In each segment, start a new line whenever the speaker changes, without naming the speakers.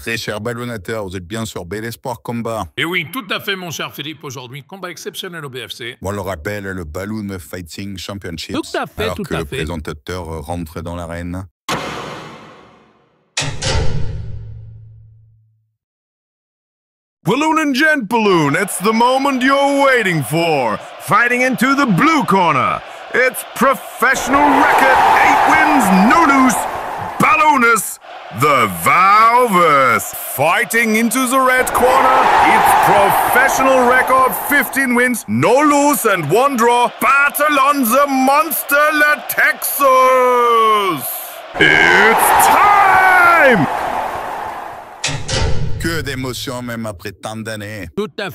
Très cher ballonnateur, vous êtes bien sur BL Sport Combat.
Et oui, tout à fait, mon cher Philippe. Aujourd'hui, combat exceptionnel au BFC.
On le rappelle, le Balloon Fighting Championship.
Tout à fait,
alors
tout
que
à
le
fait.
présentateur rentre dans l'arène.
Balloon and Gent Balloon, it's the moment you're waiting for. Fighting into the blue corner, it's professional record, 8 wins, no lose, Balloonus, the Valvers. Fighting into the red corner, it's professional record, 15 wins, no lose and 1 draw, Bartolon the Monster La Texas. It's time!
Que d'émotions même après tant d'années.
Tout à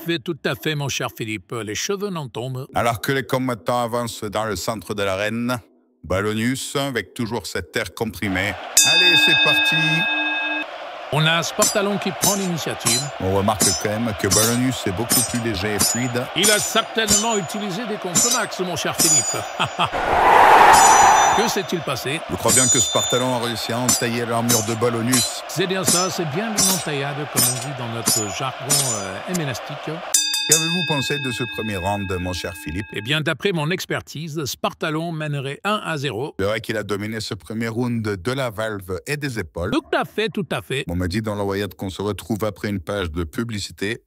fait, mon cher Philippe. Les cheveux n'en tombent.
Alors que les combattants avancent dans le centre de l'arène, Ballonius, avec toujours cet air comprimé. Allez, c'est parti!
On a Spartalon qui prend l'initiative.
On remarque quand même que Ballonius est beaucoup plus léger et fluide.
Il a certainement utilisé des contre-max, mon cher Philippe. Que s'est-il passé?
Je crois bien que Spartalon a réussi à entailler l'armure de Ballonius.
C'est bien ça, c'est bien une entaillade, comme on dit dans notre jargon MNastique.
Qu'avez-vous pensé de ce premier round, mon cher Philippe?
Eh bien, d'après mon expertise, Spartalon mènerait 1-0.
C'est vrai qu'il a dominé ce premier round de la valve et des épaules.
Tout à fait, tout à fait.
On m'a dit dans l'oreillette qu'on se retrouve après une page de publicité.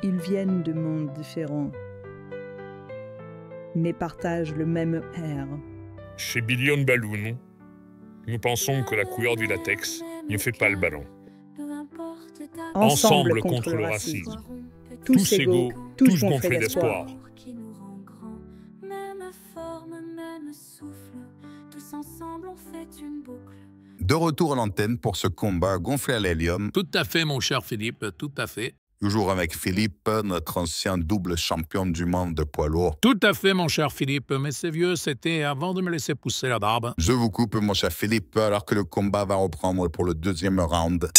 Ils viennent de mondes différents, mais partagent le même air.
Chez Billion Balloon, nous pensons que la couleur du latex ne fait pas le ballon. Ensemble contre le racisme. Tous égaux, tous gonflés d'espoir.
De retour à l'antenne pour ce combat gonflé à l'hélium.
Tout à fait, mon cher Philippe, tout à fait.
Toujours avec Philippe, notre ancien double champion du monde de poids lourd.
Tout à fait, mon cher Philippe, mais c'est vieux, c'était avant de me laisser pousser la barbe.
Je vous coupe, mon cher Philippe, alors que le combat va reprendre pour le deuxième round.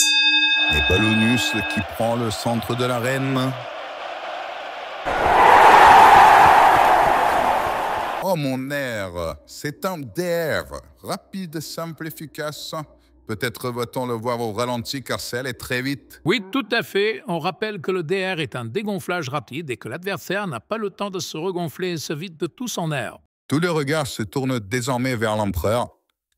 Et Ballonius qui prend le centre de l'arène. Oh mon air, c'est un DR, rapide, simple, efficace. Peut-être va-t-on le voir au ralenti car c'est allé très vite.
Oui, tout à fait. On rappelle que le DR est un dégonflage rapide et que l'adversaire n'a pas le temps de se regonfler et se vide de tout son air.
Tous les regards se tournent désormais vers l'empereur.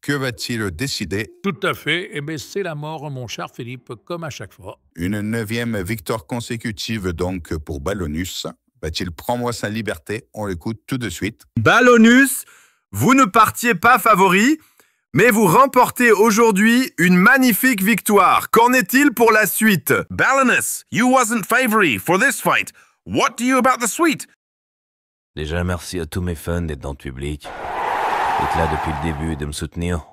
Que va-t-il décider?
Tout à fait. Eh bien, c'est la mort, mon cher Philippe, comme à chaque fois.
Une 9e victoire consécutive donc pour Ballonius. Va-t-il prendre sa liberté? On l'écoute tout de suite.
Ballonius, vous ne partiez pas favori, mais vous remportez aujourd'hui une magnifique victoire. Qu'en est-il pour la suite?
Ballonius, you wasn't favorite for this fight. What do you about the suite?
Déjà, merci à tous mes fans d'être dans le public, d'être là depuis le début et de me soutenir.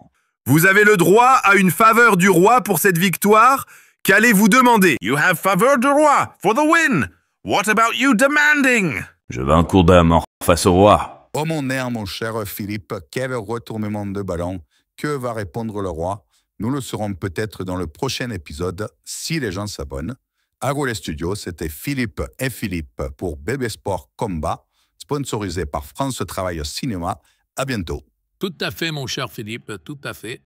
Vous avez le droit à une faveur du roi pour cette victoire. Qu'allez-vous demander?
You have faveur du roi for the win. What about you demanding?
Je veux un coup d'âme face au roi.
Oh mon air, mon cher Philippe, quel retournement de ballon. Que va répondre le roi? Nous le saurons peut-être dans le prochain épisode, si les gens s'abonnent. À Gaulle Studio, c'était Philippe et Philippe pour BB Sport Combat, sponsorisé par France Travail Cinéma. À bientôt.
Tout à fait, mon cher Philippe, tout à fait.